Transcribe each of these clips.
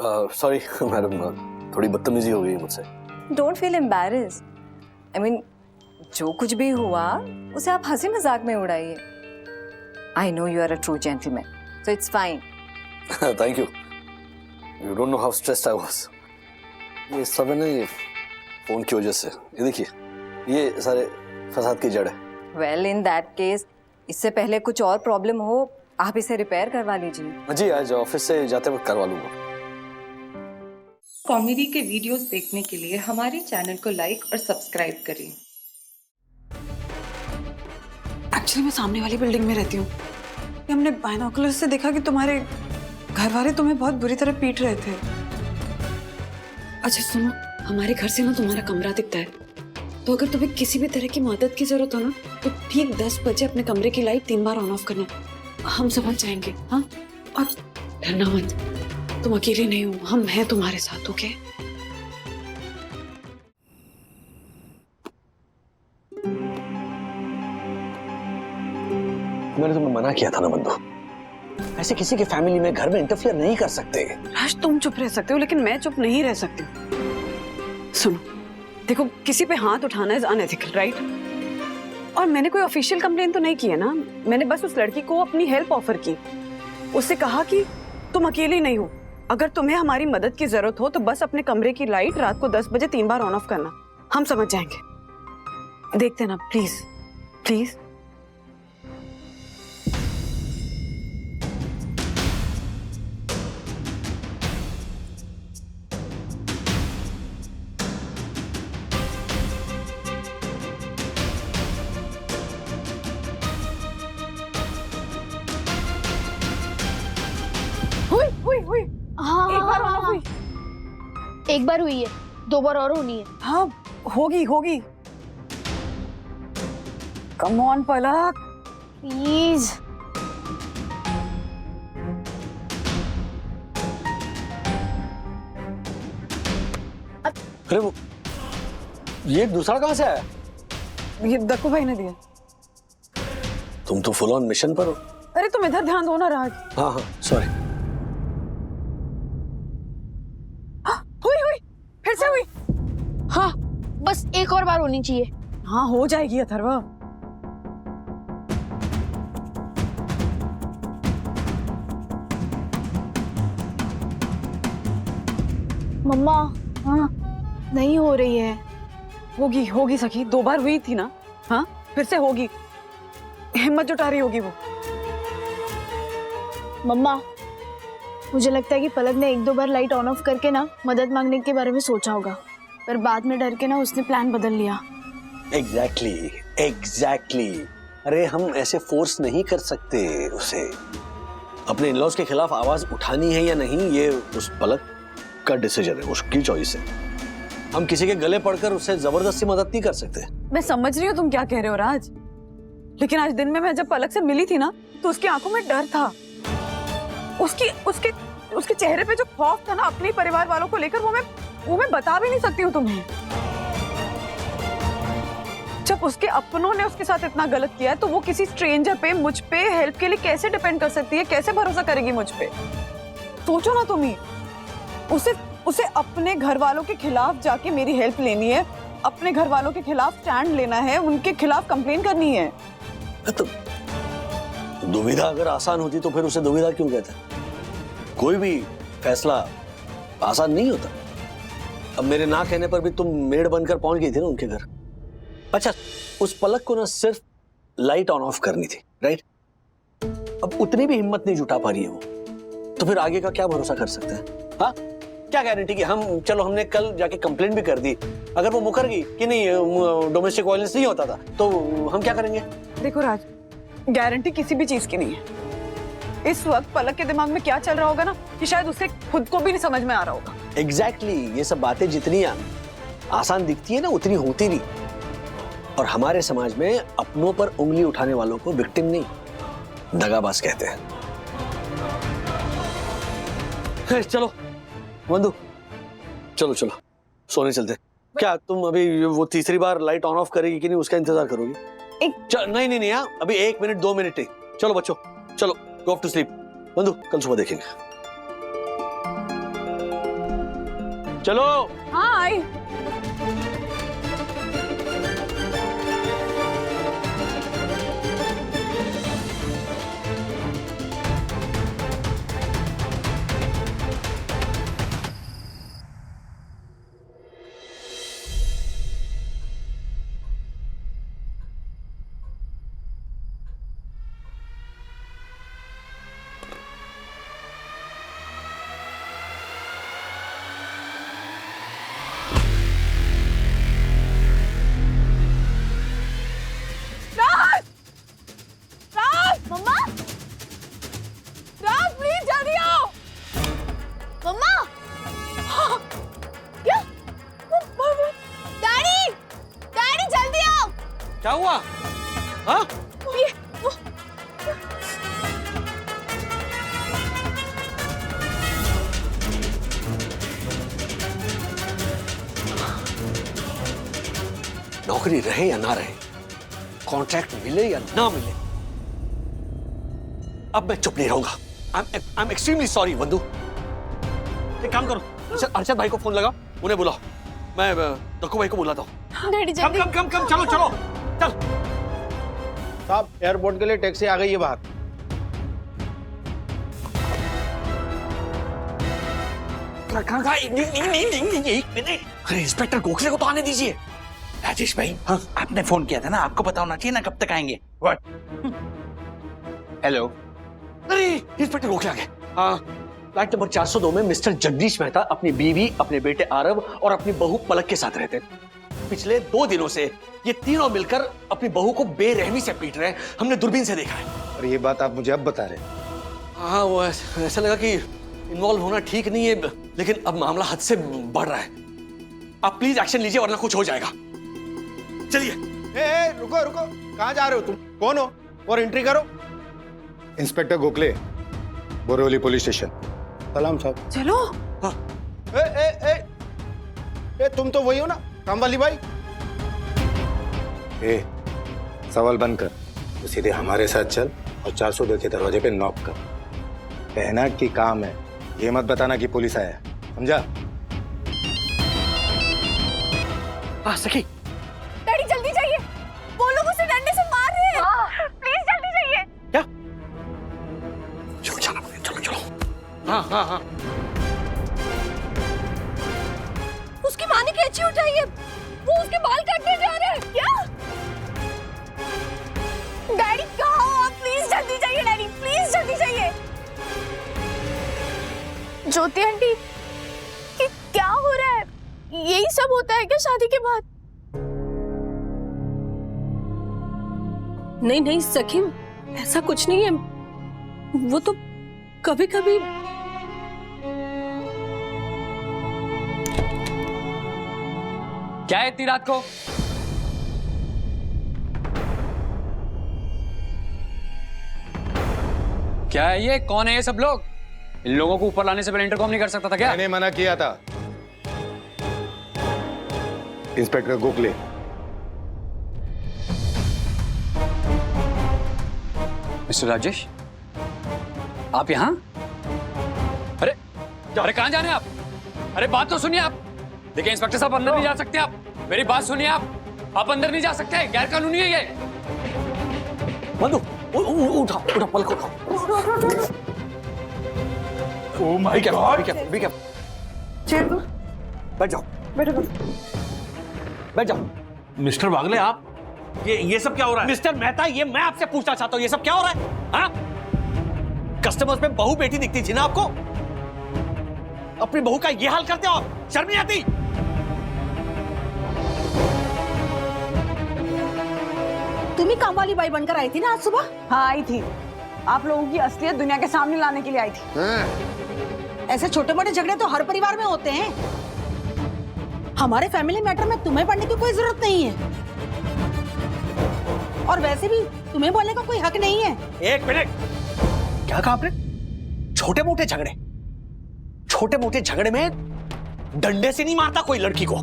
Sorry madam, थोड़ी बदतमीजी हो गई मुझसे। Don't feel embarrassed. I mean, जो कुछ भी हुआ उसे आप हंसी मजाक में उड़ाइए। I know you are a true gentleman, so it's fine. Thank you. You don't know how stressed I was. ये सब है ना, ये फोन की वजह से। ये देखिए, ये सारे फसाद की जड़ है। वेल, इन दैट केस, इससे पहले कुछ और प्रॉब्लम हो, आप इसे रिपेयर करवा लीजिए। जी, आज ऑफिस से जाते वक्त करवा लूंगा। कॉमेडी के वीडियोस देखने के लिए हमारे चैनल को लाइक और सब्सक्राइब करें। एक्चुअली मैं सामने वाली बिल्डिंग में रहती हूँ। हमने बाइनोकुलर से देखा कि तुम्हारे घर वाले तुम्हें बहुत बुरी तरह पीट रहे थे। अच्छा सुनो, हमारे घर से ना तुम्हारा कमरा दिखता है, तो अगर तुम्हें किसी भी तरह की मदद की जरूरत हो ना, तो ठीक 10 बजे अपने कमरे की लाइट 3 बार ऑन ऑफ करना। हम समझ जाएंगे। हाँ, और डरना मत, तुम अकेले नहीं हो, हम हैं तुम्हारे साथ। ओके? मैंने तुम्हें मना किया था ना बंधु, ऐसे किसी के फैमिली में, घर में इंटरफियर नहीं कर सकते। राज, तुम चुप रह सकते हो, लेकिन मैं चुप नहीं रह सकती हूँ। सुनो, देखो, किसी पे हाथ उठाना इज अनएथिकल, राइट? और मैंने कोई ऑफिशियल कंप्लेन तो नहीं की है ना। मैंने बस उस लड़की को अपनी हेल्प ऑफर की, उससे कहा कि तुम अकेली नहीं हो, अगर तुम्हें हमारी मदद की जरूरत हो तो बस अपने कमरे की लाइट रात को 10 बजे 3 बार ऑन ऑफ करना, हम समझ जाएंगे। देखते ना, प्लीज प्लीज। हुई हाँ एक बार हाँ, ऑन ऑफ हुई। एक बार हुई है, 2 बार और होनी है। हाँ, होगी। Come on Palak, please. अरे वो, ये दूसरा कहाँ से आया? ये दक्कू भाई ने दिया। तुम तो फुल ऑन मिशन पर हो। अरे तुम इधर ध्यान दो ना राज। हाँ, सॉरी। हुई, फिर से हुई। हाँ, बस एक और बार होनी चाहिए। हाँ, हो जाएगी अथर्वा। मम्मा, हाँ, नहीं हो रही है। होगी सखी, 2 बार हुई थी ना। हाँ, फिर से होगी। हिम्मत जुटा रही होगी वो। मम्मा, मुझे लगता है कि पलक ने 1-2 बार लाइट ऑन ऑफ करके ना मदद मांगने के बारे में सोचा होगा, पर बाद में डर के ना उसने प्लान बदल लिया। एग्जैक्टली। अरे हम ऐसे फोर्स नहीं कर सकते उसे। अपने इन-लॉज के खिलाफ आवाज उठानी है या नहीं, ये उस पलक का डिसीजन है, उसकी चॉइस है। हम किसी के गले पड़कर उससे जबरदस्ती मदद नहीं कर सकते। मैं समझ रही हूँ तुम क्या कह रहे हो राज, लेकिन आज दिन में मैं जब पलक से मिली थी ना, तो उसकी आंखों में डर था। उसके चेहरे पे जो खौफ था ना अपने परिवार वालों को लेकर, वो मैं बता भी नहीं सकती हूँ तुम्हें। जब उसके अपनों ने उसके साथ इतना गलत किया है, तो वो किसी स्ट्रेंजर पे, मुझ पे हेल्प के लिए कैसे डिपेंड कर सकती है, कैसे भरोसा करेगी मुझ पे? सोचो ना तुम ही। उसे अपने घर वालों के खिलाफ जाके मेरी हेल्प लेनी है, अपने घर वालों के खिलाफ स्टैंड लेना है, उनके खिलाफ कंप्लेन करनी है। तो दुविधा अगर आसान होती तो फिर उसे दुविधा क्यों कहते हैं? कोई भी फैसला आसान नहीं होता। अब मेरे ना कहने पर भी तुम मेड बनकर पहुंच गई थी ना उनके घर। अच्छा, उस पलक को ना सिर्फ लाइट ऑन ऑफ करनी थी, राइट? अब उतनी भी हिम्मत नहीं जुटा पा रही है वो, तो फिर आगे का क्या भरोसा कर सकते हैं? हाँ, क्या गारंटी कि हमने कल जाके कंप्लेंट भी कर दी, अगर वो मुकर गई कि नहीं डोमेस्टिक वायलेंस नहीं होता था, तो हम क्या करेंगे? देखो राज, गारंटी किसी भी चीज की नहीं है। इस वक्त पलक के दिमाग में क्या चल रहा होगा ना, कि शायद उसे खुद को भी नहीं समझ में आ रहा होगा। एग्जैक्टली। ये सब बातें जितनी आसान दिखती है ना, उतनी होती नहीं। और हमारे समाज में अपनों पर उंगली उठाने वालों को विक्टिम नहीं, दगाबाज कहते हैं। चलो बंधु, चलो सोने चलते। क्या तुम अभी वो तीसरी बार लाइट ऑन ऑफ करेगी कि नहीं, उसका इंतजार करोगी? नहीं, अभी 1 मिनट 2 मिनट नहीं। चलो बच्चों, चलो, गो ऑफ टू स्लीप। बंधु, कल सुबह देखेंगे। चलो। हाँ आई। मम्मा, राज प्लीज जल्दी आओ। मम्मा, क्या? डैडी, डैडी जल्दी आओ। क्या हुआ? हाँ? नौकरी रहे या ना रहे, कॉन्ट्रैक्ट मिले या ना मिले, अब मैं चुप नहीं रहूंगा। I'm extremely sorry वंदू। एक काम करो, अर्षद भाई को फोन लगा, उन्हें बुलाओ, मैं दक्कू भाई को बुलाता हूँ। डैडी जल्दी। कम चलो चलो चल। साहब एयरपोर्ट के लिए टैक्सी आ गई है बाहर। अरे इंस्पेक्टर गोखले को तो आने दीजिए। राजेश भाई, हाँ आपने फोन किया था ना, आपको पता होना चाहिए ना कब तक आएंगे। हेलो। अरे इंस्पेक्टर गोखले आ गए। हाँ, फ्लैट नंबर 402 में मिस्टर जगदीश मेहता अपनी बीवी, अपने बेटे आरव और अपनी बहू पलक के साथ रहते। पिछले 2 दिनों से ये तीनों मिलकर अपनी बहू को बेरहमी से पीट रहे हैं, हमने दूरबीन से देखा है। और ये बात आप मुझे अब बता रहे हैं? हाँ, वो ऐसा लगा कि इन्वॉल्व होना ठीक नहीं है, लेकिन अब मामला हद से बढ़ रहा है। आप प्लीज एक्शन लीजिए वरना कुछ हो जाएगा। चलिए। रुको रुको, कहाँ जा रहे हो तुम? कौन हो? और एंट्री करो। Inspector Gokhale, Borivali police station. सलाम साहब। चलो। हाँ। ए, तुम तो वही हो ना, काम वाली बाई? सवाल बंद कर, तो सीधे हमारे साथ चल और 402 के दरवाजे पे नॉक कर। कहना कि काम है, ये मत बताना कि पुलिस आया, समझा? हाँ सखी। डैडी जल्दी जाइए, वो लोग उसे डंडे से मार रहे हैं। प्लीज जल्दी जाइए। क्या? चलो चलो चलो चलो। हाँ। उसकी माँ ने कैंची उठाई है, वो उसके बाल काटने जा रहे हैं। क्या? डैडी कहाँ हो आप? प्लीज जल्दी जाइए डैडी, प्लीज जल्दी जाइए। ज्योति आंटी, क्या हो रहा है? यही सब होता है क्या शादी के बाद? नहीं सखी, ऐसा कुछ नहीं है। वो तो कभी कभी। क्या है इतनी रात को? क्या है ये? कौन है ये सब लोग? इन लोगों को ऊपर लाने से पहले इंटरकॉम नहीं कर सकता था क्या? मैंने मना किया था। इंस्पेक्टर गोखले। मिस्टर राजेश, आप यहाँ? अरे कहाँ जा रहे हैं आप? अरे बात तो सुनिए आप। देखिए इंस्पेक्टर साहब, अंदर नहीं जा सकते आप। मेरी बात सुनिए आप अंदर नहीं जा सकते, गैर कानूनी है ये। बंदू उठा पलक उठाओ। Oh my god. Be cap. बैठ जाओ। बैठ जाओ। मिस्टर वागले, आप ये सब क्या हो रहा है? मिस्टर मेहता, ये मैं आपसे पूछना चाहता हूँ, ये सब क्या हो रहा है? हाँ? कस्टमर्स में बहू बेटी दिखती थी ना आपको? अपनी बहू का ये हाल करते हो? शर्म नहीं आती? तुम ही काम वाली बाई बनकर आई थी ना आज सुबह? हाँ आई थी, आप लोगों की असलियत दुनिया के सामने लाने के लिए आई थी। ऐसे छोटे मोटे झगड़े तो हर परिवार में होते हैं। हमारे फैमिली मैटर में तुम्हें पढ़ने की कोई जरूरत नहीं है, और वैसे भी तुम्हें बोलने का कोई हक नहीं है। एक मिनट, क्या कहा आपने? छोटे मोटे झगड़े? छोटे मोटे झगड़े में डंडे से नहीं मारता कोई लड़की को।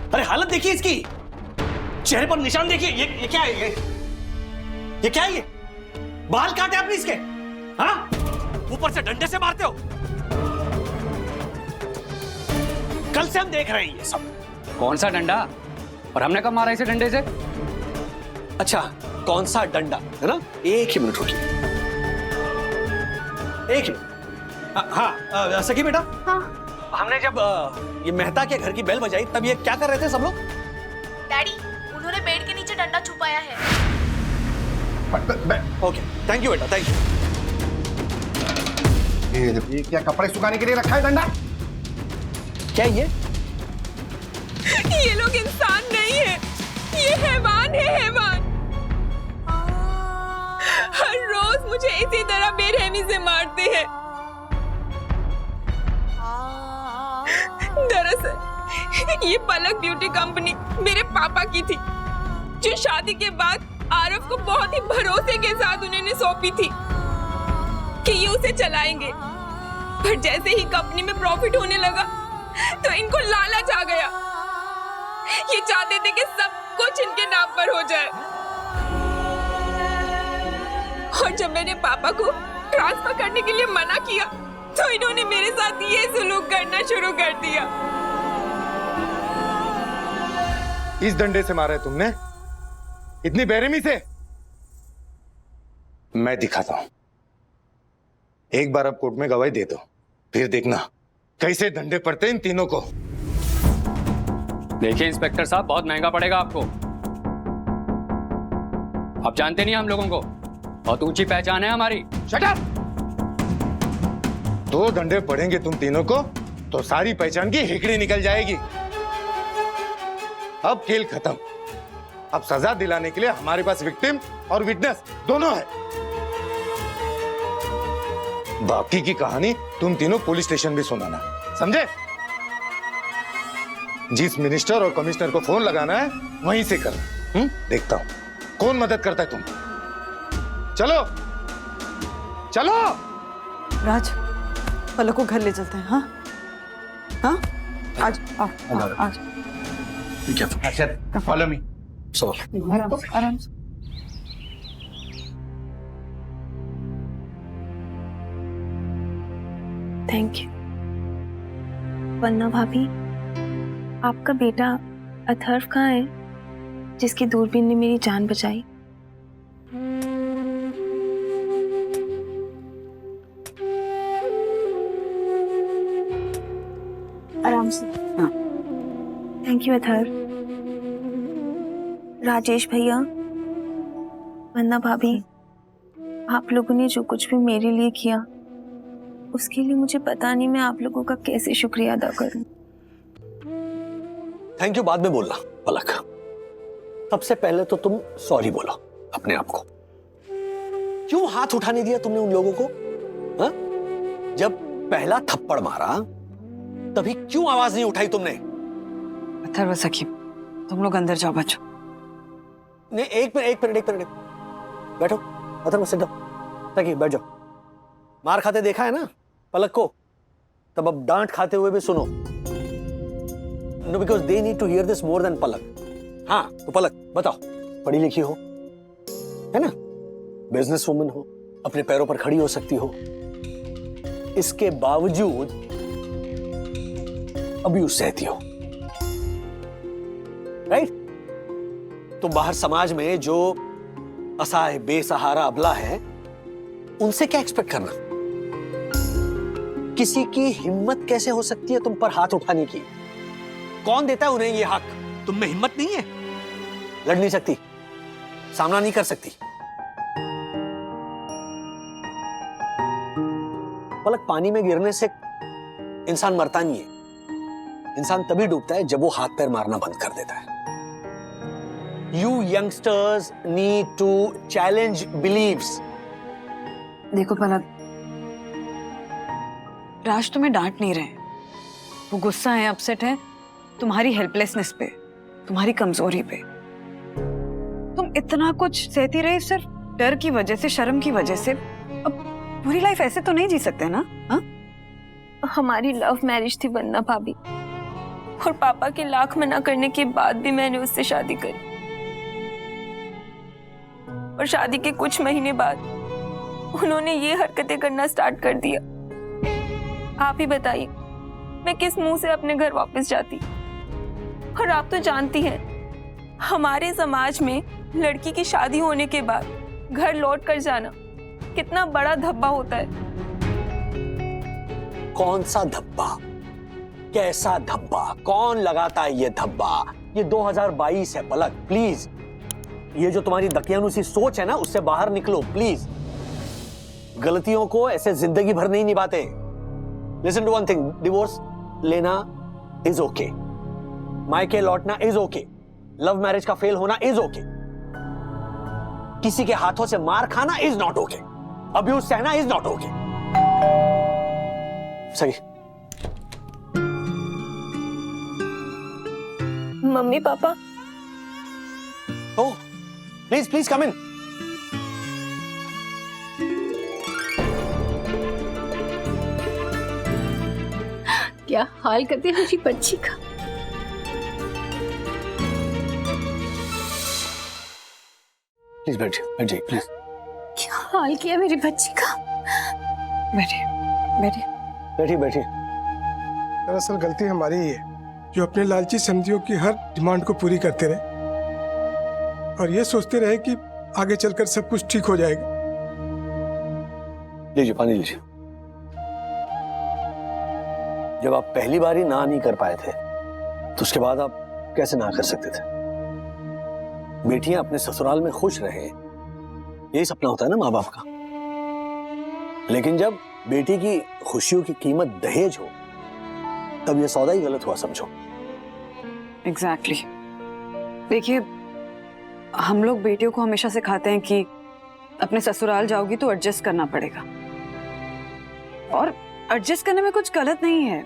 अरे हालत देखिए इसकी, चेहरे पर निशान देखिए। ये क्या है? ये क्या है? ये बाल काटे आपने इसके? हाँ, ऊपर से डंडे से मारते हो। से हम देख रहे हैं ये सब। कौन सा डंडा? और हमने कब मारा इसे डंडे से? अच्छा, कौन सा डंडा, है ना? एक ही मिनट रुकिए, एक मिनट। हाँ, सखी बेटा। हाँ हमने जब ये मेहता के घर की बेल बजाई तब ये क्या कर रहे थे सब लोग? डैडी, उन्होंने बेड के नीचे डंडा छुपाया है। ओके, थैंक यू बेटा, थैंक यू। ये क्या कपड़े सुखाने के लिए रखा है डंडा? क्या ये लोग इंसान नहीं है, ये हैवान है, हैवान। हर रोज मुझे इसी तरह बेरहमी से मारते हैं। दरअसल ये पलक ब्यूटी कंपनी मेरे पापा की थी, जो शादी के बाद आरफ को बहुत ही भरोसे के साथ उन्होंने सौंपी थी कि ये उसे चलाएंगे। पर जैसे ही कंपनी में प्रॉफिट होने लगा तो इनको लालच आ गया। ये चाहते थे कि सब कुछ इनके नाम पर हो जाए। और जब मैंने पापा को ट्रांसफर करने के लिए मना किया तो इन्होंने मेरे साथ ये सुलूक करना शुरू कर दिया। इस डंडे से मारा है तुमने? इतनी बेरहमी से? मैं दिखाता हूं। एक बार अब कोर्ट में गवाही दे दो, फिर देखना कैसे डंडे पड़ते इन तीनों को। देखिए इंस्पेक्टर साहब, बहुत महंगा पड़ेगा आपको। आप जानते नहीं हम लोगों को, बहुत ऊंची पहचान है हमारी। Shut up! 2 डंडे पड़ेंगे तुम तीनों को तो सारी पहचान की हिकड़ी निकल जाएगी। अब खेल खत्म। अब सजा दिलाने के लिए हमारे पास विक्टिम और विटनेस दोनों है। बाकी की कहानी तुम तीनों पुलिस स्टेशन भी सुनाना, समझे? जिस मिनिस्टर और कमिश्नर को फोन लगाना है वहीं से कर। देखता हूं कौन मदद करता है तुम। चलो चलो। राज, पलक को घर ले चलते हैं। हाँ हाँ, आज आओ, आज फॉलो मी। आराम से। Thank you. वन्ना भाभी, आपका बेटा अथर्व कहाँ है, जिसकी दूरबीन ने मेरी जान बचाई? आराम से। हाँ। Thank you Atharva. राजेश भैया, वन्ना भाभी, आप लोगों ने जो कुछ भी मेरे लिए किया उसके लिए मुझे पता नहीं मैं आप लोगों का कैसे शुक्रिया अदा करूं। थैंक यू बाद में बोलना पलक। सबसे पहले तो तुम सॉरी बोलो अपने आप को। क्यों हाथ उठाने दिया तुमने उन लोगों को? हा? जब पहला थप्पड़ मारा तभी क्यों आवाज नहीं उठाई तुमने? अथर्व, सखी, तुम लोग अंदर जाओ बच्चों। नहीं, एक मिनट बैठो। Atharva sit down. सखी बैठ जाओ। मार खाते देखा है ना पलक को, तब अब डांट खाते हुए भी सुनो। No, because they need to hear this more than Palak. हाँ तो पलक बताओ, पढ़ी लिखी हो, है ना, बिजनेस वुमन हो, अपने पैरों पर खड़ी हो सकती हो, इसके बावजूद अब्यूज सहती हो, राइट? तो बाहर समाज में जो असहाय बेसहारा अबला है उनसे क्या एक्सपेक्ट करना? किसी की हिम्मत कैसे हो सकती है तुम पर हाथ उठाने की? कौन देता है उन्हें ये हक? तुम में हिम्मत नहीं है? लड़ नहीं सकती, सामना नहीं कर सकती? पलक, पानी में गिरने से इंसान मरता नहीं है। इंसान तभी डूबता है जब वो हाथ पैर मारना बंद कर देता है। You youngsters need to challenge beliefs. देखो पलक, राज तुम्हें डांट नहीं रहे, वो गुस्सा है, अपसेट है तुम्हारी हेल्पलेसनेस पे, तुम्हारी कमजोरी पे। तुम इतना कुछ सहती रही सिर्फ डर की वजह से, शर्म की वजह से। अब पूरी लाइफ ऐसे तो नहीं जी सकते ना? हाँ, हमारी लव मैरिज थी वन्ना भाभी, और पापा के लाख मना करने के बाद भी मैंने उससे शादी करी। और शादी के कुछ महीने बाद उन्होंने ये हरकतें करना स्टार्ट कर दिया। आप ही बताइए, मैं किस मुंह से अपने घर वापस जाती। और आप तो जानती हैं, हमारे समाज में लड़की की शादी होने के बाद घर लौट कर जाना कितना बड़ा धब्बा होता है। कौन सा धब्बा? कैसा धब्बा? कौन लगाता है ये धब्बा? ये 2022 है पलक, प्लीज। ये जो तुम्हारी दकियानुसी सोच है ना, उससे बाहर निकलो प्लीज। गलतियों को ऐसे जिंदगी भर नहीं निभाते। Listen to one thing, divorce लेना इज ओके, मायके लौटना इज ओके, लव मैरिज का फेल होना इज ओके, किसी के हाथों से मार खाना इज नॉट ओके, अब्यूज सहना इज नॉट ओके। सही। Mummy papa, oh please please come इन। क्या हाल करते हैं मेरी बच्ची का। प्लीज बैठिए प्लीज। क्या हाल किया मेरी बच्ची का। बैठिए बैठिए बैठिए बैठिए। दरअसल गलती हमारी ही है, जो अपने लालची समझियों की हर डिमांड को पूरी करते रहे और ये सोचते रहे कि आगे चलकर सब कुछ ठीक हो जाएगा। लीजिए पानी लीजिए। जब आप पहली बार ही ना नहीं कर पाए थे, तो उसके बाद आप कैसे ना कर सकते थे? बेटियां अपने ससुराल में खुश रहे, यही सपना होता है ना माँ बाप का। लेकिन जब बेटी की खुशियों की कीमत दहेज हो, तब यह सौदा ही गलत हुआ समझो। एग्जैक्टली। देखिए, हम लोग बेटियों को हमेशा सिखाते हैं कि अपने ससुराल जाओगी तो एडजस्ट करना पड़ेगा, और एडजस्ट करने में कुछ गलत नहीं है।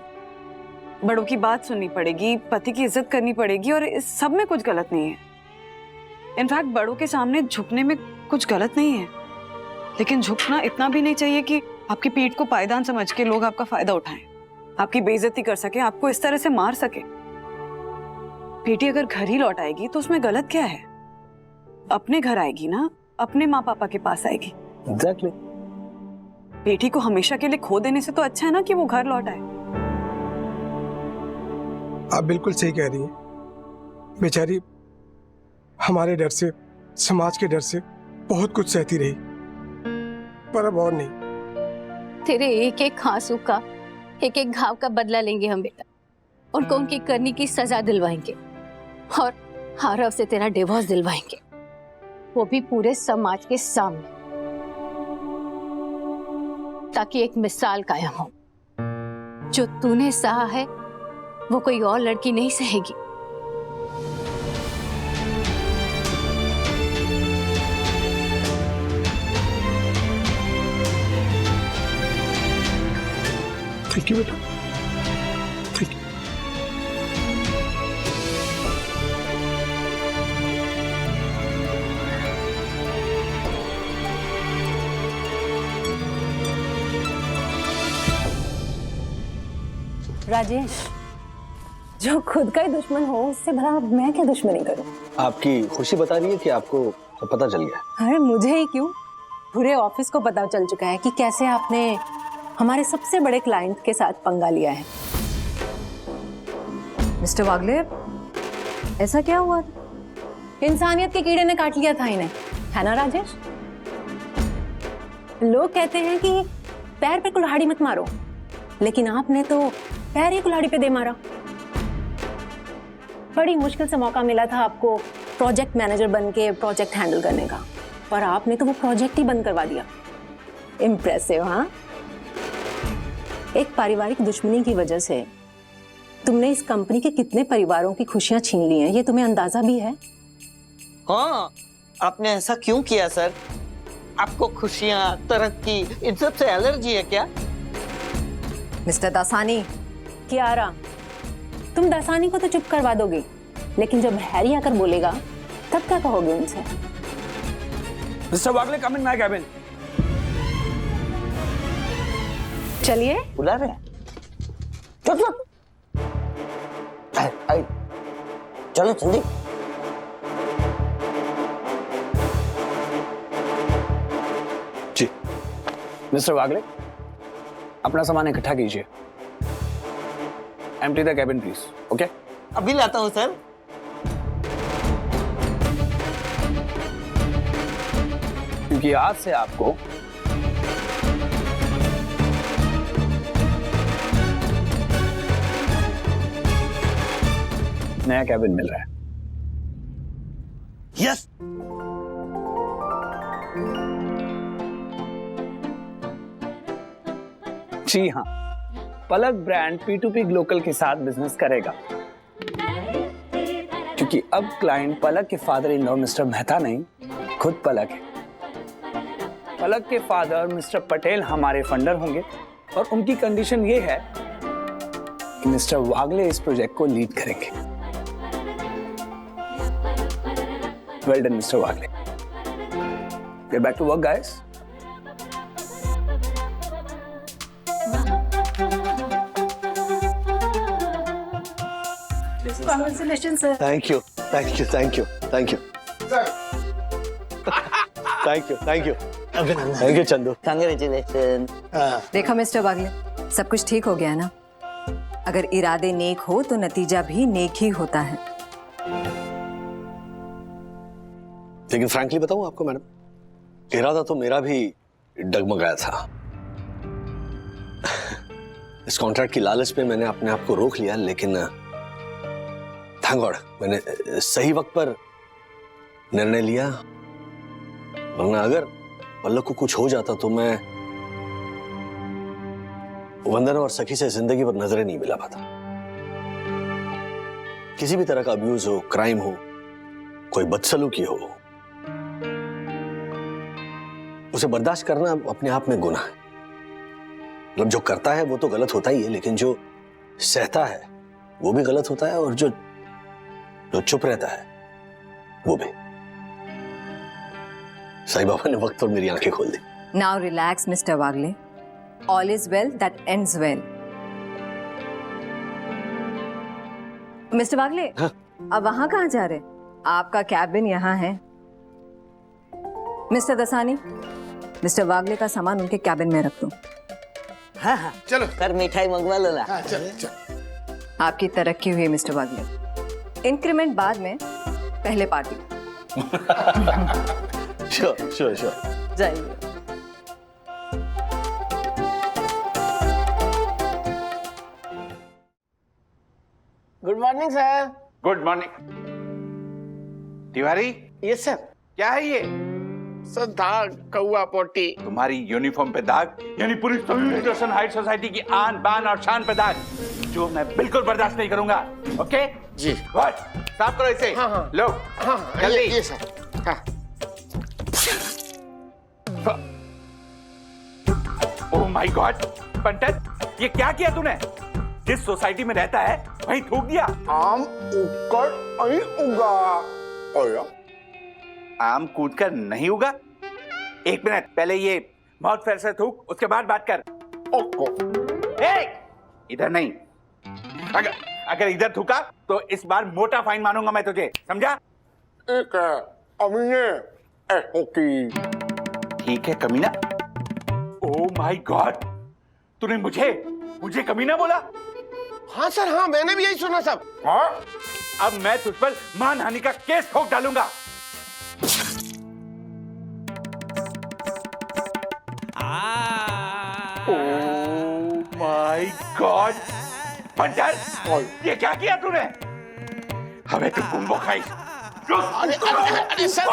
बड़ों की बात सुननी पड़ेगी, पति की इज्जत करनी पड़ेगी, और इस सब में कुछ गलत नहीं है। इनफैक्ट बड़ों के सामने झुकने में कुछ गलत नहीं है, लेकिन झुकना इतना भी नहीं चाहिए कि आपकी पीठ को पायदान समझ के लोग आपका फायदा उठाएं, आपकी बेइज्जती कर सके, आपको इस तरह से मार सके। बेटी अगर घर ही लौट आएगी तो उसमें गलत क्या है? अपने घर आएगी ना, अपने माँ पापा के पास आएगी। एग्जैक्टली। बेटी को हमेशा के लिए खो देने से तो अच्छा है ना कि वो घर लौट आए। आप बिल्कुल सही कह रही हैं। बेचारी हमारे डर से, समाज के डर से बहुत कुछ सहती रही, पर अब और नहीं। तेरे एक एक आंसू का, एक एक घाव का बदला लेंगे हम बेटा। उनको उनकी करनी की सजा दिलवाएंगे और आरव से तेरा डिवोर्स दिलवाएंगे, वो भी पूरे समाज के सामने, ताकि एक मिसाल कायम हो। जो तूने सहा है वो कोई और लड़की नहीं सहेगी। थैंक यू बेटा, थैंक यू। राजेश, जो खुद का ही दुश्मन हो उससे भला मैं क्या दुश्मनी करूं? आपकी खुशी बता रही है कि आपको तो पता चल गया। अरे मुझे ही क्यों, पूरे ऑफिस को पता चल चुका है कि कैसे आपने हमारे सबसे बड़े क्लाइंट के साथ पंगा लिया है। मिस्टर वागले, ऐसा क्या हुआ था? इंसानियत के कीड़े ने काट लिया था इन्हें, है ना राजेश? लोग कहते हैं कि पैर पे कुल्हाड़ी मत मारो, लेकिन आपने तो पैर ही कुल्हाड़ी पे दे मारा। बड़ी मुश्किल से मौका मिला था आपको प्रोजेक्ट मैनेजर बन के प्रोजेक्ट हैंडल करने का, पर आपने तो वो प्रोजेक्ट ही बंद करवा दिया। इम्प्रेसिव, हाँ? एक पारिवारिक दुश्मनी की वजह से तुमने इस कंपनी के कितने परिवारों की खुशियां छीन ली हैं, ये तुम्हें अंदाजा भी है? हाँ, आपने ऐसा क्यों किया सर? आपको खुशियां, तरक्की, इन सब से एलर्जी है क्या? मिस्टर दासानी, कियारा, तुम दासानी को तो चुप करवा दोगे, लेकिन जब हैरी आकर बोलेगा तब क्या कहोगे उनसे? Mister Wagle, come in my cabin. चलिए, बुला रहे हैं। चलो चलो जल्दी। जी मिस्टर वागले, अपना सामान इकट्ठा कीजिए। Empty the cabin please. Okay? अभी लाता हूँ सर. क्योंकि आज से आपको नया कैबिन मिल रहा है. यस. जी हाँ, पलक ब्रांड P2P ग्लोकल के साथ बिजनेस करेगा, क्योंकि अब क्लाइंट पलक के father in law mister Mehta नहीं, खुद पलक है. पलक के फादर मिस्टर पटेल हमारे फंडर होंगे और उनकी कंडीशन ये है कि मिस्टर वागले इस प्रोजेक्ट को लीड करेंगे. Well done mister Wagle. Get back to work guys. Congratulations, sir. Thank you, thank you, thank you, thank you, thank you, thank you, thank you Chandu. Congratulations. देखा मिस्टर वागले, सब कुछ ठीक हो गया ना. अगर इरादे नेक हो तो नतीजा भी नेक ही होता है. लेकिन फ्रैंकली बताऊं आपको मैडम, इरादा तो मेरा भी डगमगाया था. इस कॉन्ट्रैक्ट की लालच पे मैंने अपने आप को रोक लिया, लेकिन थैंक गॉड मैंने सही वक्त पर निर्णय लिया. वरना अगर पल्लक को कुछ हो जाता तो मैं वंदना और सखी से जिंदगी पर नजरें नहीं मिला पाता. किसी भी तरह का अब्यूज हो, क्राइम हो, कोई बदसलूकी हो, उसे बर्दाश्त करना अपने आप में गुनाह है. मतलब जो करता है वो तो गलत होता ही है, लेकिन जो सहता है वो भी गलत होता है, और जो चुप रहता है वो भी. साईं बाबा ने वक्त पर मेरी आंखें खोल दी. Now relax, Mr. Wagle. All is well that ends well. Mr. Wagle, हाँ? अब वहां कहाँ जा रहे? आपका कैबिन यहाँ है. मिस्टर दसानी, मिस्टर वागले का सामान उनके कैबिन में रख दो. हाँ हाँ चलो सर, मिठाई मंगवा लो ना. हाँ, चल. आपकी तरक्की हुई मिस्टर वागले. इंक्रीमेंट बाद में, पहले पार्टी. Sure sure sure. जाइए. Good morning sir. Good morning. Tiwari, yes sir. क्या है ये? सर दाग, कौआ पोटी. तुम्हारी यूनिफॉर्म पे दाग, यानी पूरी सोल्यूशन हाइट सोसाइटी की आन बान और शान पे दाग, जो मैं बिल्कुल बर्दाश्त नहीं करूंगा. ओके जी. गुड. साफ करो इसे. हाँ, हाँ. लो. हाँ, जल्दी. ये सर. हाँ. ओह माय गॉड पंडित, ये क्या किया तूने? जिस सोसाइटी में रहता है वहीं थूक दिया. आम उगकर नहीं उगा. ओया. आम कूद कर नहीं उगा. एक मिनट, पहले ये माउथ फेयर से थूक, उसके बाद बात कर. ओको. इधर नहीं. अगर इधर थूका तो इस बार मोटा फाइन मानूंगा मैं तुझे, समझा? एक अमीने होकी. ठीक है कमीना. ओह माय गॉड, तूने मुझे कमीना बोला? हाँ सर, हाँ मैंने भी यही सुना सब. हाँ. अब मैं तुझ पर मानहानि का केस ठोक डालूंगा. ओह माय गॉड पंडित, ये क्या किया तूने? हमें तो कुंभो खाई. अरे सर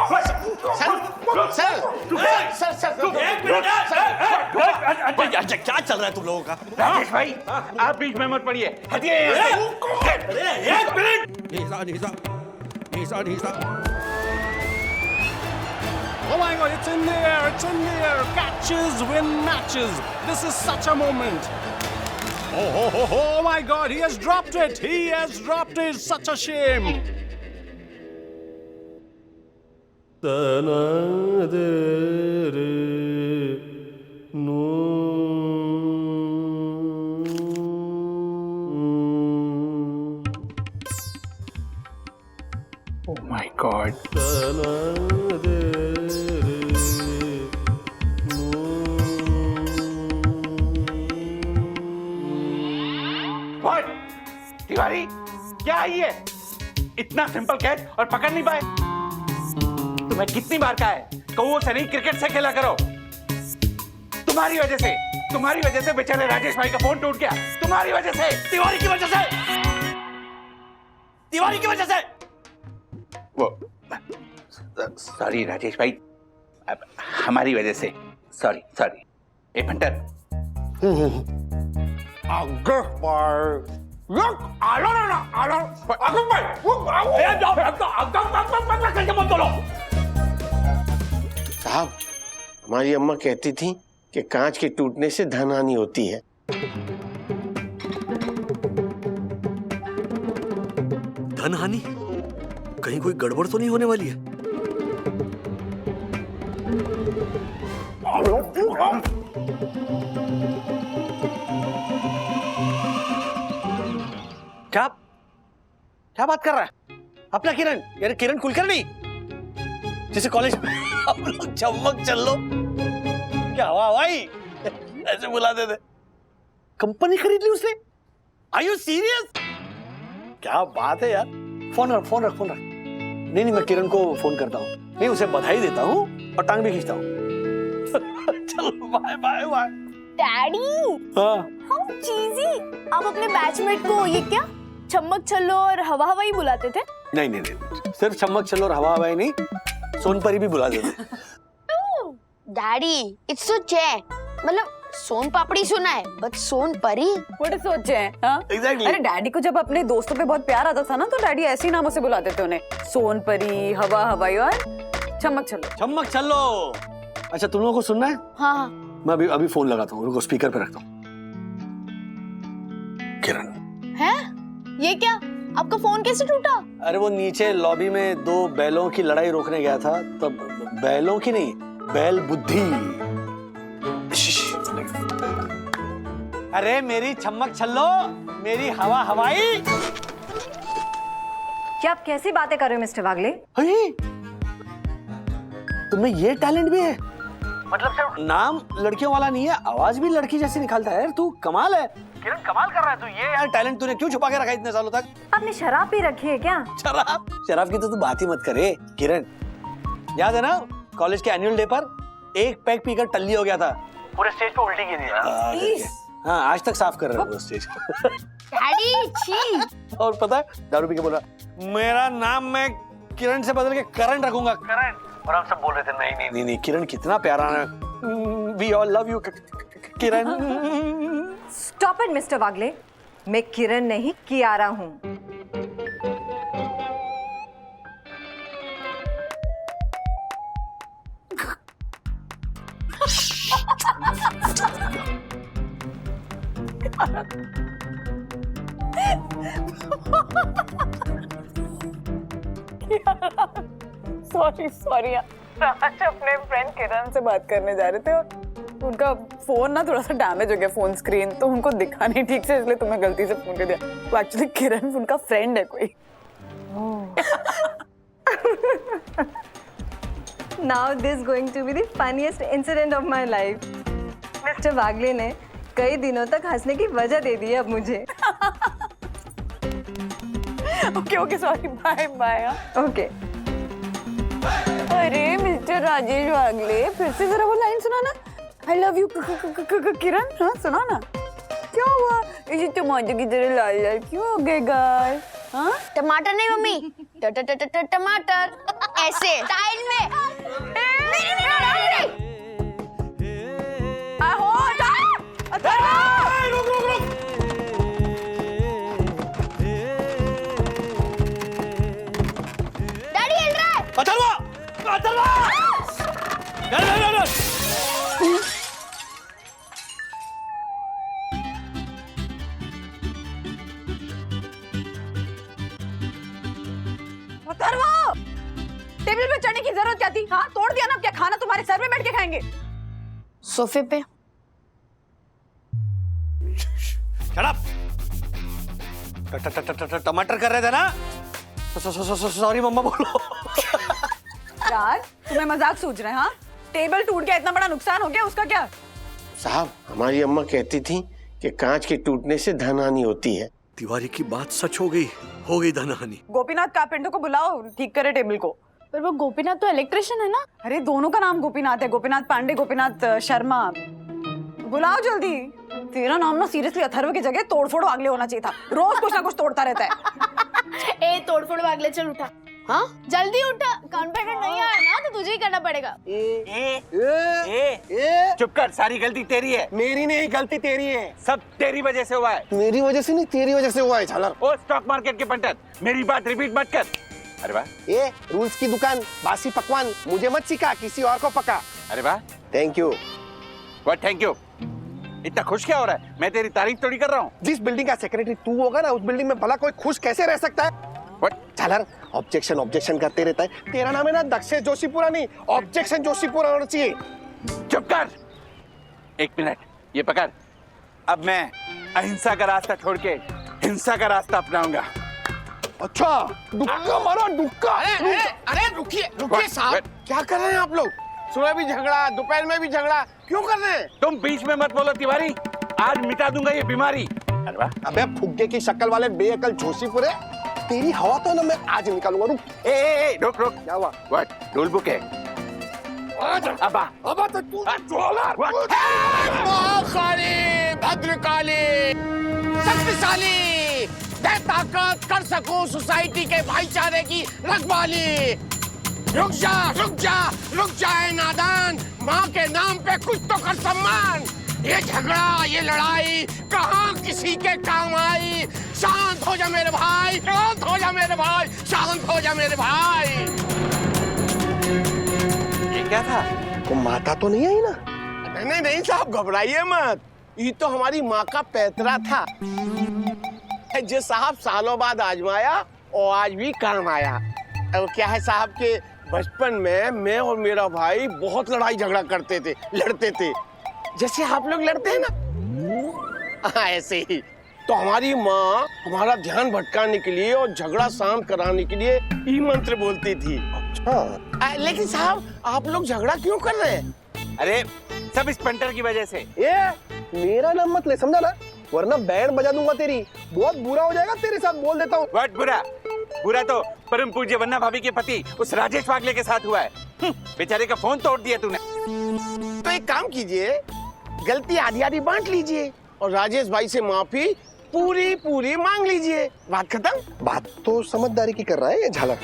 सर सर क्या चल रहा है तुम लोगों का? राजेश भाई, आप बीच में मत पड़िए. हटिए यहाँ से. एक minute. Oh my God, it's in the air, it's in the air. Catches win matches. This is such a moment. Oh my God, he has dropped it. He has dropped it. Such a shame. Oh my God. What? Tiwari क्या है ये? इतना simple catch और पकड़ नहीं पाए? तुम्हें कितनी बार कहा है कौओं से नहीं क्रिकेट से खेला करो। तुम्हारी वजह से बेचारे राजेश भाई का फोन टूट गया। तुम्हारी वजह से, तिवारी की वजह से वो सॉरी राजेश भाई, हमारी वजह से सॉरी। ए भंटर, साहब, हमारी अम्मा कहती थी कि कांच के टूटने से धन हानि होती है। धन हानि? कहीं कोई गड़बड़ तो नहीं होने वाली है? क्या बात कर रहा है अपना किरण? यार किरण कुलकर्णी, जिसे कॉलेज में हम लोग चमक चलो क्या हुआ भाई ऐसे बुलाते थे। कंपनी खरीद ली उसने? Are you serious? क्या बात है यार। फोन रख। नहीं मैं किरण को फोन करता हूँ। नहीं, उसे बधाई देता हूँ और टांग भी खींचता हूँ। चलो बाय। डैडी, हाँ हाउ चीजी। आप अपने बैचमेट को ये क्या चम्मक छल्लो और हवा हवाई बुलाते थे? नहीं, सिर्फ चम्मक चलो और हवा हवाई नहीं, सोनपरी भी बुला देते। डैडी, इट्स सो चे, मतलब सोन पापड़ी सुना है, बट सोन परी व्हाट इज सो चे? हाँ एग्जैक्टली। अरे डैडी को जब अपने दोस्तों पे बहुत प्यार आता था ना, तो डैडी ऐसे ही नामों से बुलाते थे उन्हें, सोन परी, हवा हवाई और चम्मक चलो। अच्छा तुम लोगों को सुनना है? हाँ। मैं अभी फोन लगाता हूँ, उनको स्पीकर पे रखता हूँ। किरण है? ये क्या? आपका फोन कैसे टूटा? अरे वो नीचे लॉबी में दो बैलों की लड़ाई रोकने गया था, तब बैलों की नहीं, बैल बुद्धि। अरे मेरी चम्मक छल्लो, मेरी हवा हवाई। क्या आप कैसी बातें कर रहे हो मिस्टर वागले? तुम्हें ये टैलेंट भी है? मतलब सिर्फ नाम लड़कियों वाला नहीं है, आवाज भी लड़की जैसी निकालता है। तू कमाल है किरण, कमाल कर रहा है तू। ये यार टैलेंट तूने क्यों छुपा के रखा इतने सालों तक? आपने शराब पी रखी है क्या? शराब की तो तू बात ही मत करे किरण। याद है ना कॉलेज के एनुअल डे पर एक पैक पीकर टल्ली हो गया था, पूरे स्टेज पे उल्टी की थी। हाँ आज तक साफ कर रहा है वो स्टेज। डैडी छी। और पता है दारू पी के बोला मेरा नाम मैं किरण से बदल के करण रखूंगा, करण। और हम सब बोल रहे थे नहीं किरण कितना प्यारा है, we all love you Kiran. Stop it mister Wagle, मैं किरण नहीं कियारा हूँ। सॉरी आज अपने फ्रेंड किरण से बात करने जा रहे थे और उनका फोन ना थोड़ा सा डैमेज हो गया, फोन स्क्रीन, तो उनको दिखा नहीं ठीक से, इसलिए तुम्हें गलती से फोन कर दिया। वो एक्चुअली किरण उनका फ्रेंड है कोई। Now this is going to be the funniest incident of my life. Mister Wagle ने कई दिनों तक हंसने की वजह दे दी है अब मुझे। Okay sorry, bye. ओके। अरे मिस्टर राजेश वागले, फिर से जरा वो लाइन सुनाना, आई लव यू किरण। हाँ सुना ना। क्या हुआ? ये टमाटर की तरह लाल लाल क्यों हो गए गाल? हाँ टमाटर नहीं मम्मी, टमाटर ऐसे स्टाइल में। डैडी हिल रहा है। अथर्वा! टेबल पे चढ़ने की जरूरत क्या थी? हाँ तोड़ दिया ना, क्या खाना तुम्हारे सर में बैठ के खाएंगे? सोफे पे। टमाटर कर रहे थे ना? सॉरी मम्मा बोलो। यार तुम्हें मजाक सूझ रहे हैं? हाँ टेबल टूट गया, इतना बड़ा नुकसान हो गया, उसका क्या? साहब, हमारी अम्मा कहती थी कि कांच के टूटने से धन हानि होती है। तिवारी की बात सच हो गई धनहानि। गोपीनाथ कारपेंटर को बुलाओ, ठीक करे टेबल को। पर वो गोपीनाथ तो इलेक्ट्रिशियन है ना। अरे दोनों का नाम गोपीनाथ है, गोपीनाथ पांडे, गोपीनाथ शर्मा। बुलाओ जल्दी। तेरा नाम ना सीरियसली अथर्व की जगह तोड़फोड़ वागले होना चाहिए था। रोज कुछ ना कुछ तोड़ता रहता है। ए तोड़फोड़ वागले, चल उठा। हाँ जल्दी उठा, कारपेंटर नहीं आया ना तो तुझे ही करना पड़ेगा। चुप कर, सारी गलती तेरी है। मेरी नहीं, गलती तेरी है। सब तेरी वजह से हुआ है। मेरी वजह से नहीं, तेरी वजह से हुआ है झालर। ओ स्टॉक मार्केट के पंटर, मेरी बात रिपीट मत कर। अरे वाह, ये रूल्स की दुकान, बासी पकवान मुझे मत सिखा, किसी और को पका। अरे वाह, thank you. What thank you? इतना खुश क्या हो रहा है? मैं तेरी तारीफ थोड़ी कर रहा हूँ। जिस बिल्डिंग का सेक्रेटरी तू होगा ना, उस बिल्डिंग में भला कोई खुश कैसे रह सकता है? झालर ऑब्जेक्शन ऑब्जेक्शन करते रहता है। तेरा नाम है ना दक्षेश जोशीपुरा नहीं, ऑब्जेक्शन जोशीपुरा होना चाहिए। चुप कर। एक मिनट, ये पकड़। अब मैं अहिंसा का रास्ता छोड़ के हिंसा का रास्ता अपनाऊंगा। अच्छा, दुक्का मारो, दुक्का। अरे रुकिए साहब, क्या कर रहे हैं आप लोग? सुबह भी झगड़ा, दोपहर में भी झगड़ा, क्यों कर रहे हैं? तुम बीच में मत बोलो तिवारी, आज मिटा दूंगा ये बीमारी। अरे वाह, अबे फुग्गे की शक्ल वाले बेअकल जोशीपुरे, तेरी हवा तो ना मैं आज निकालूंगा। रुक, रुक। क्या हुआ? व्हाट? रूल बुक है। अब तो तू महाकाली, भद्रकाली, शक्तिशाली, दे ताकत, कर सकूं सोसाइटी के भाईचारे की रखवाली। रुक जा नादान, माँ के नाम पे कुछ तो कर सम्मान। ये झगड़ा, ये लड़ाई कहाँ किसी के काम आई? शांत हो जा मेरे भाई, शांत हो जा मेरे भाई, शांत हो जा मेरे भाई। ये क्या था? को माता तो नहीं आई ना? नहीं साहब, घबराइए मत, ये तो हमारी माँ का पैतरा था, जो साहब सालों बाद आजमाया और आज भी काम आया। अब क्या है साहब के बचपन में मैं और मेरा भाई बहुत लड़ाई झगड़ा करते थे, लड़ते थे, जैसे आप लोग लड़ते हैं ना, ऐसे ही। तो हमारी माँ हमारा ध्यान भटकाने के लिए और झगड़ा शांत कराने के लिए ये मंत्र बोलती थी। अच्छा, लेकिन साहब आप लोग झगड़ा क्यों कर रहे हैं? अरे सब इस पंटर की वजह से। ये मेरा नाम मत ले, समझा ना, वरना बैंड बजा दूंगा तेरी। बहुत बुरा हो जाएगा तेरे साथ, बोल देता हूँ। व्हाट बुरा? बुरा तो परम पूज्य वन्ना भाभी के पति उस राजेश वागले के साथ हुआ है। बेचारे का फोन तोड़ दिया तूने। तो एक काम कीजिए, गलती आधी आधी बांट लीजिए और राजेश भाई से माफी पूरी मांग लीजिए। बात खत्म। बात तो समझदारी की कर रहा है ये झालर।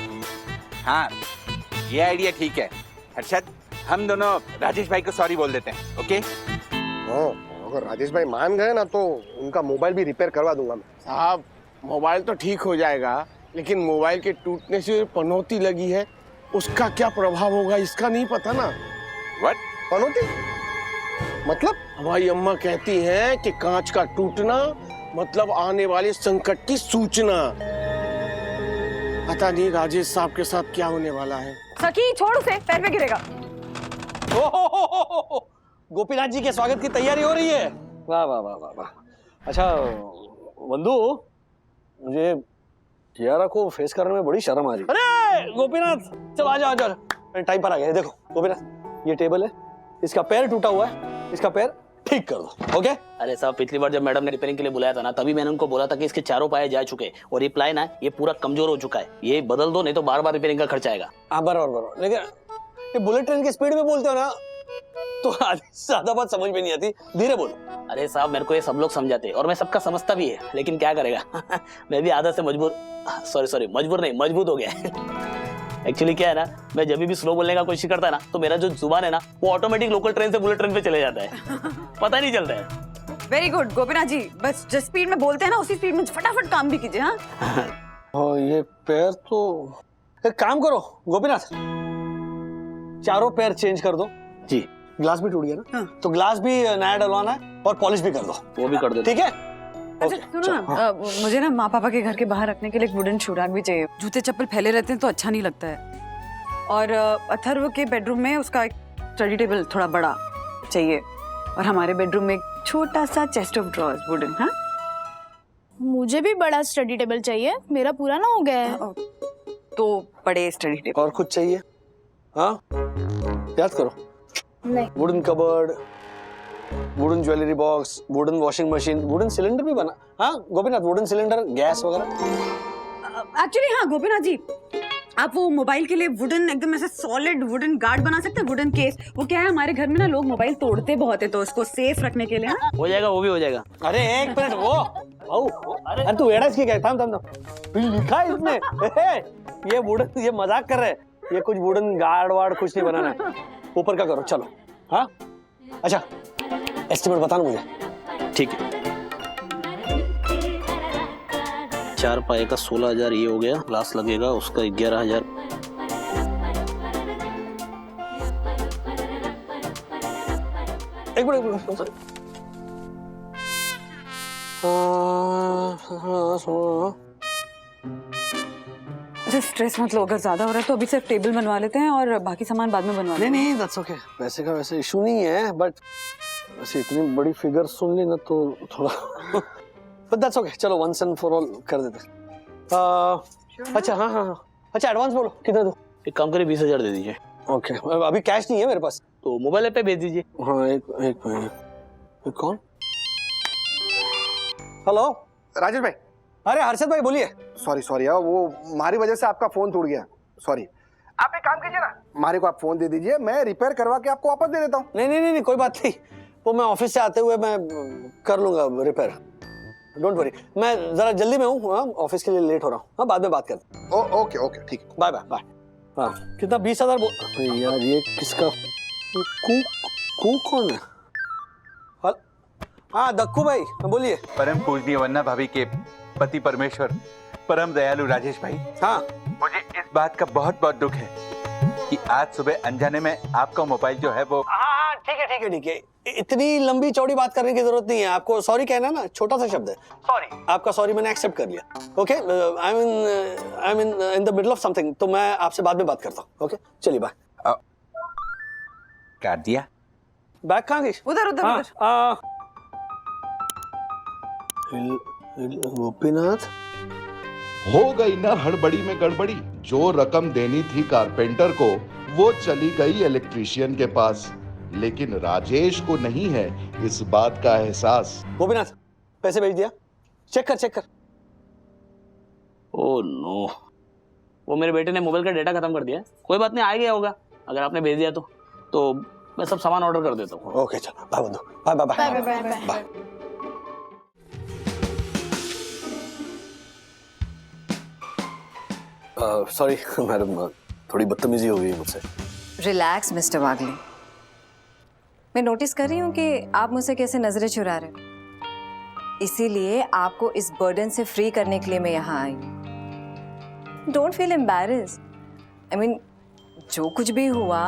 हाँ, ये आइडिया ठीक है। हर्षद, हम दोनों राजेश भाई को सॉरी बोल देते हैं, ओके? अगर राजेश भाई मान गए ना तो उनका मोबाइल भी रिपेयर करवा दूंगा मैं। साहब, मोबाइल तो ठीक हो जाएगा, लेकिन मोबाइल के टूटने से पनौती लगी है, उसका क्या प्रभाव होगा इसका नहीं पता ना। व्हाट? पनौती मतलब? हमारी अम्मा कहती हैं कि कांच का टूटना मतलब आने वाले संकट की सूचना। पता नहीं राजेश साहब के साथ क्या होने वाला है। सखी छोड़ उसे, पैर पे गिरेगा। गोपीनाथ जी के स्वागत की तैयारी हो रही है। वाह वाह वाह वाह वाह। अच्छा बंधु, मुझे कियारा को फेस करने में बड़ी शर्म आ रही है। अरे गोपीनाथ, चल आ जा, टाइम पर आ गया। देखो गोपीनाथ, ये टेबल है, इसका पैर टूटा हुआ है, इसका पैर ठीक कर दो, ओके? अरे साहब, पिछली बार जब मैडम ने रिपेयरिंग के लिए बुलाया था ना, तभी मैंने उनको बोला था कि इसके चारों पाए जा चुके हैं और ये प्लाई ना, ये पूरा कमजोर हो चुका है, ये बदल दो, नहीं तो बार बार रिपेयरिंग का खर्चा आएगा। हाँ बराबर, लेकिन ये बुलेट ट्रेन की स्पीड में बोलते हो ना तो ज्यादा बात समझ में नहीं आती, धीरे बोलो। अरे साहब, मेरे को ये सब लोग समझाते और मैं सबका समझता भी है, लेकिन क्या करेगा मैं भी आदत से मजबूर नहीं, मजबूत हो गया। एक्चुअली क्या है ना, मैं जब भी स्लो बोलने का कोशिश करता है ना, तो मेरा जो जुबान है ना, वो ऑटोमेटिक लोकल ट्रेन से बुलेट ट्रेन पे चले जाता है, पता नहीं चलता है। वेरी गुड गोपीनाथ जी, बस जिस स्पीड में बोलते हैं ना, उसी स्पीड में फटाफट काम भी कीजिए। हाँ ये पैर तो, एक काम करो गोपीनाथ, चारों पैर चेंज कर दो जी। ग्लास भी टूट गया ना, तो ग्लास भी नया डलवाना है और पॉलिश भी कर दो। वो भी कर दो, ठीक है? अच्छा सुनो ना, मुझे ना माँ पापा के घर के बाहर रखने के लिए एक वुडन शूराक भी चाहिए। जूते चप्पल फैले रहते हैं तो अच्छा नहीं लगता है। और अथर्व के बेडरूम में उसका एक स्टडी टेबल थोड़ा बड़ा चाहिए, और हमारे बेडरूम में एक छोटा सा चेस्ट ऑफ ड्रॉर्स वुडन। हाँ, मुझे भी बड़ा स्टडी टेबल चाहिए, मेरा पूरा ना हो गया है। तो बड़े स्टडी टेबल। और कुछ चाहिए? हाँ याद करो। नहीं। Wooden cupboard, wooden jewellery box, wooden washing machine, wooden cylinder भी बना। हाँ गोपीनाथ, वुडन सिलेंडर, गैस वगैरह। एक्चुअली हाँ गोपीनाथ जी, आप वो मोबाइल के लिए वुडन एकदम ऐसे सॉलिड वुडन गार्ड बना सकते हैं, वुडन केस। वो क्या है, हमारे घर में ना लोग मोबाइल तोड़ते बहुत है, तो उसको सेफ रखने के लिए ना। हो जाएगा, वो भी हो जाएगा। अरे एक मिनट, वो अरे तू एड़ा इसकी क्या, थाम थाम थाम, लिखा है इसमें ये वुडन, ये मजाक कर रहे हैं, ये कुछ वुडन गार्ड वार्ड कुछ नहीं बनाना है। ऊपर का करो चलो। हाँ अच्छा, एस्टिमेट बताना मुझे। ठीक है, 4 पाए का 16,000 ये हो गया, ग्लास लगेगा उसका 11,000। एक मिनट, अच्छा स्ट्रेस मत लो, अगर ज्यादा हो रहा है तो अभी सिर्फ टेबल बनवा लेते हैं और बाकी सामान बाद में बनवा लेते हैं। नहीं दैट्स ओके, पैसे का वैसे इशू नहीं है, बट वैसे इतनी बड़ी फिगर सुन ली ना तो थोड़ा बट दैट्स ओके, चलो वंस एंड फॉर ऑल कर देते। अच्छा हाँ हाँ हाँ, अच्छा एडवांस बोलो कितना दो? एक काम करिए 20,000 दे दीजिए। ओके, अभी कैश नहीं है मेरे पास, तो मोबाइल पे भेज दीजिए। हाँ एक कौन? हेलो राजेश भाई। अरे हर्षद भाई बोलिए। सॉरी यार, वो हमारी वजह से आपका फोन टूट गया, सॉरी। आप एक काम कीजिए ना, हमारे को आप फोन दे दीजिए, मैं रिपेयर करवा के आपको वापस दे देता हूँ। नहीं कोई बात नहीं, वो मैं ऑफिस से आते हुए मैं कर लूंगा रिपेयर, डोंट वरी। मैं जरा जल्दी में हूँ, ऑफिस के लिए लेट हो रहा हूँ। हाँ बाद में बात करते हैं। ओके ठीक, बाय बाय बाय। हाँ कितना 20,000 यार, ये किसका कू कौन है? हाँ दक्कू भाई बोलिए। परम पूजनीय वन्ना भाभी के पति परमेश्वर परम दयालु राजेश भाई। हाँ मुझे इस बात का बहुत बहुत दुख है कि आज सुबह अनजाने में आपका मोबाइल जो है वो। हाँ ठीक है, इतनी लंबी चौड़ी बात करने की जरूरत नहीं है, आपको सॉरी कहना ना, छोटा सा शब्द है सॉरी। आपका सॉरी मैंने एक्सेप्ट कर लिया। Okay, I mean in the middle of something, तो मैं आपसे बाद में बात करता हूँ। ओके चलिए बाय। काट दिया? बैग कहाँ गई? उधर गोपीनाथ हो गई ना हड़बड़ी में गड़बड़ी। जो रकम देनी थी कारपेंटर को वो चली गई इलेक्ट्रीशियन के पास, लेकिन राजेश को नहीं है इस बात का एहसास। गोपीनाथ पैसे भेज दिया, चेक कर। ओह नो, वो मेरे बेटे ने मोबाइल का डेटा खत्म कर दिया। कोई बात नहीं, आ गया होगा, अगर आपने भेज दिया तो मैं सब सामान ऑर्डर कर देता हूँ। ओके चलो बाय बंधु, बाय। सॉरी मैडम, थोड़ी बदतमीजी हो गई मुझसे। रिलैक्स मिस्टर वागले, मैं नोटिस कर रही हूँ कि आप मुझसे कैसे नजरें चुरा रहे हो, इसीलिए आपको इस बर्डन से फ्री करने के लिए मैं यहाँ आई। Don't feel embarrassed, I mean जो कुछ भी हुआ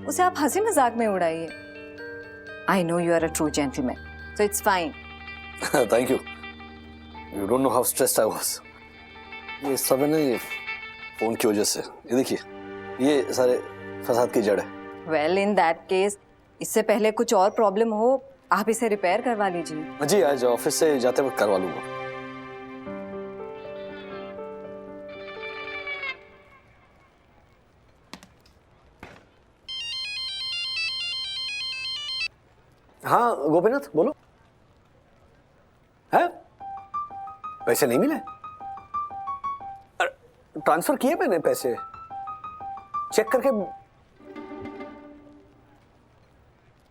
उसे आप हंसी मजाक में उड़ाइए। I know you are a true gentleman, so it's fine. Thank you, you don't know how stressed I was. ये सब है ना, ये फोन की वजह से। ये देखिए, ये सारे फसाद की जड़ है। वेल इन दैट केस, इससे पहले कुछ और प्रॉब्लम हो, आप इसे रिपेयर करवा लीजिए। जी आज ऑफिस से जाते वक्त करवा लूंगा। हाँ गोपीनाथ बोलो। है पैसे नहीं मिले? ट्रांसफर किए मैंने पैसे, चेक करके।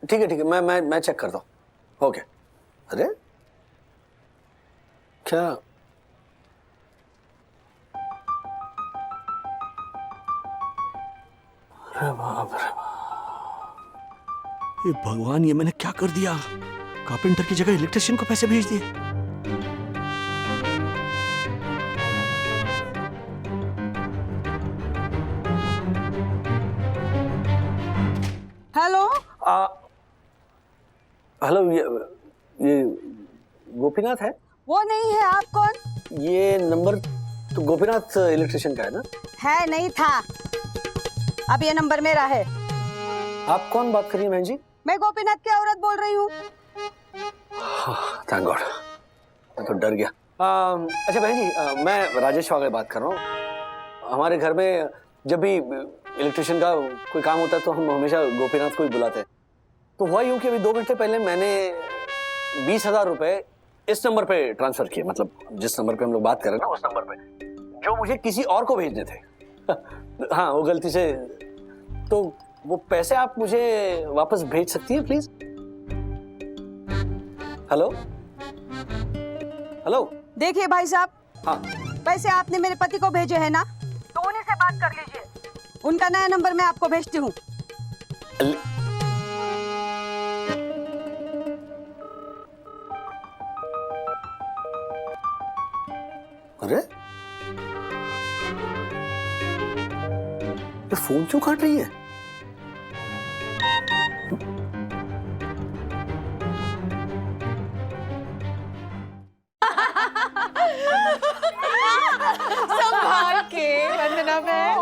ठीक है मैं चेक करता हूँ। ओके। अरे क्या अरे बाप रे, ये भगवान, ये मैंने क्या कर दिया? कारपेंटर की जगह इलेक्ट्रिशियन को पैसे भेज दिए। हेलो हेलो, ये गोपीनाथ है? वो नहीं है, आप कौन? ये नंबर तो गोपीनाथ इलेक्ट्रिशियन का है ना? है नहीं था, अब ये नंबर मेरा है। आप कौन बात कर रही हैं बहन जी? मैं गोपीनाथ की औरत बोल रही हूँ। थैंक गॉड, मैं तो डर गया। अच्छा बहन जी, मैं राजेश वागले बात कर रहा हूँ। हमारे घर में जब भी इलेक्ट्रिशियन का कोई काम होता है तो हम हमेशा गोपीनाथ को ही बुलाते हैं। तो हुआ यूं कि अभी 2 घंटे पहले मैंने 20,000 रुपए इस नंबर पे ट्रांसफर किए, मतलब जिस नंबर पे हम लोग बात कर रहे हैं ना उस नंबर पे, जो मुझे किसी और को भेजने थे। हाँ, वो गलती से। तो वो पैसे आप मुझे वापस भेज सकती हैं प्लीज? Hello hello. देखिए भाई साहब, हाँ, पैसे आपने मेरे पति को भेजे हैं ना, तो उन्हीं से बात कर लीजिए। उनका नया नंबर मैं आपको भेजती हूँ। अरे ये फोन क्यों काट रही है? संभाल के वंदना बहन।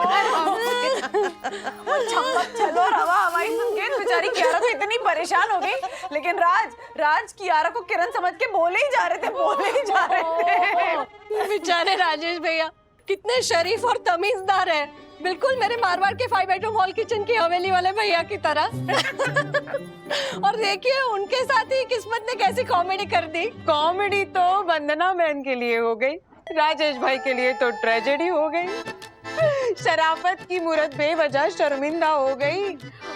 चलो रवा हवाई सुन के बेचारी कियारा तो इतनी परेशान हो गई, लेकिन राज कियारा को किरण समझ के बोले ही जा रहे थे। बेचारे राजेश भैया कितने शरीफ और तमीजदार हैं, बिल्कुल मेरे मारवाड़ के 5 बेडरूम हॉल किचन की हवेली वाले भैया की तरह। और देखिए उनके साथ ही किस्मत ने कैसी कॉमेडी कर दी। कॉमेडी तो वंदना बहन के लिए हो गई, राजेश भाई के लिए तो ट्रेजेडी हो गई। शराफत की मूरत बेवजह शर्मिंदा हो गई,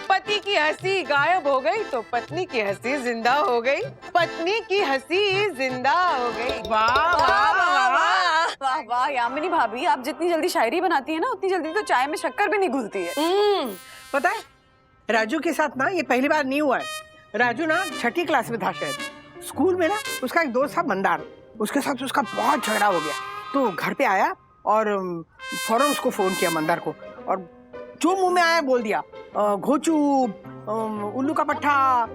पति की हंसी गायब हो गई तो पत्नी की हंसी जिंदा हो गई, पत्नी की हंसी जिंदा हो गई। वाह वाह वाह वाह वाह यामिनी भाभी, आप जितनी जल्दी शायरी बनाती है ना उतनी जल्दी तो चाय में शक्कर भी नहीं घुलती है। पता है राजू के साथ ना ये पहली बार नहीं हुआ है। राजू ना 6ठी क्लास में था शायद। स्कूल में ना उसका एक दोस्त था मंदार, उसके साथ उसका बहुत झगड़ा हो गया। तो घर पे आया और फौरन उसको फोन किया मंदार को, और जो मुंह में आया बोल दिया, घोचू, उल्लू का पट्टा,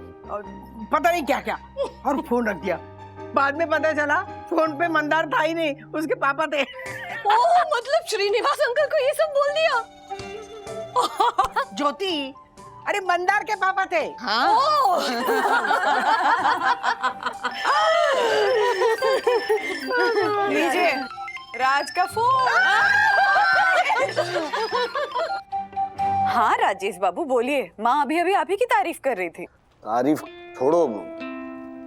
पता नहीं क्या क्या, और फोन रख दिया। बाद में पता चला फोन पे मंदार था ही नहीं, उसके पापा थे। ओह, मतलब श्रीनिवास अंकल को ये सब बोल दिया? ज्योति, अरे मंदार के पापा थे। हाँ। लीजिए राज का फोन। हाँ राजेश बाबू बोलिए, माँ अभी अभी आप ही की तारीफ कर रही थी। तारीफ छोड़ो,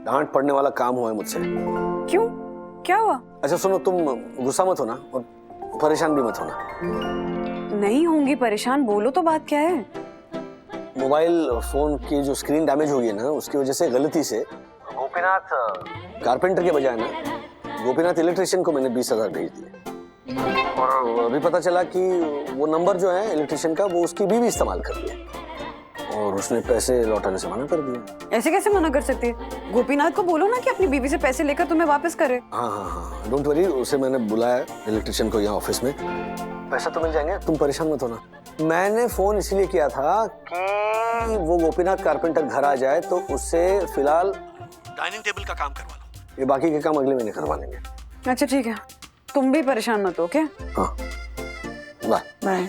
डांट पड़ने वाला काम हुआ है मुझसे। क्यों, क्या हुआ? अच्छा सुनो, तुम गुस्सा मत होना और परेशान भी मत होना। नहीं होंगी परेशान, बोलो तो बात क्या है? मोबाइल फोन की जो स्क्रीन डैमेज हो गई है ना, उसकी वजह से गलती से गोपीनाथ कारपेंटर के बजाय ना गोपीनाथ इलेक्ट्रिशियन को मैंने 20,000 भेज दिए। और अभी पता चला कि वो नंबर जो है इलेक्ट्रिशियन का, वो उसकी बीवी इस्तेमाल कर लिया और उसने पैसे लौटाने से मना कर दिया। ऐसे कैसे मना कर सकती है? गोपीनाथ को बोलो ना कि अपनी बीवी से पैसे लेकर तुम्हें वापस करे। हाँ, डोंट वरी, उसे मैंने बुलाया इलेक्ट्रिशियन को यहाँ ऑफिस में, पैसा तो मिल जाएंगे, तुम परेशान मत होना। मैंने फोन इसलिए किया था कि वो गोपीनाथ कारपेंटर घर आ जाए तो उससे फिलहाल डाइनिंग टेबल का काम करवा लो, ये बाकी के काम अगले महीने करवा लेंगे। अच्छा ठीक है, तुम भी परेशान मत हो। क्या? हाँ, बाय बाय।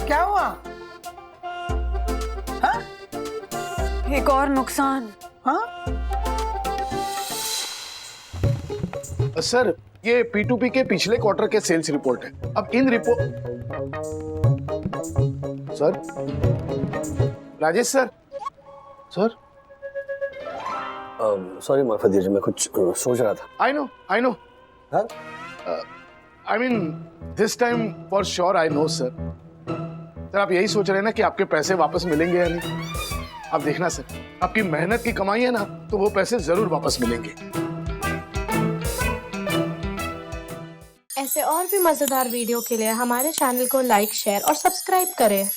क्या हुआ? हाँ? एक और नुकसान। हाँ? सर, ये P2P के पिछले क्वार्टर के सेल्स रिपोर्ट है। अब इन report sir, Rajesh sir, sir sorry माफिया जी, मैं कुछ सोच रहा था। I know I mean this time for sure I know sir. Sir आप यही सोच रहे हैं ना कि आपके पैसे वापस मिलेंगे या नहीं? आप देखना सर, आपकी मेहनत की कमाई है ना, तो वो पैसे जरूर वापस मिलेंगे। ऐसे और भी मजेदार वीडियो के लिए हमारे चैनल को लाइक, शेयर और सब्सक्राइब करें।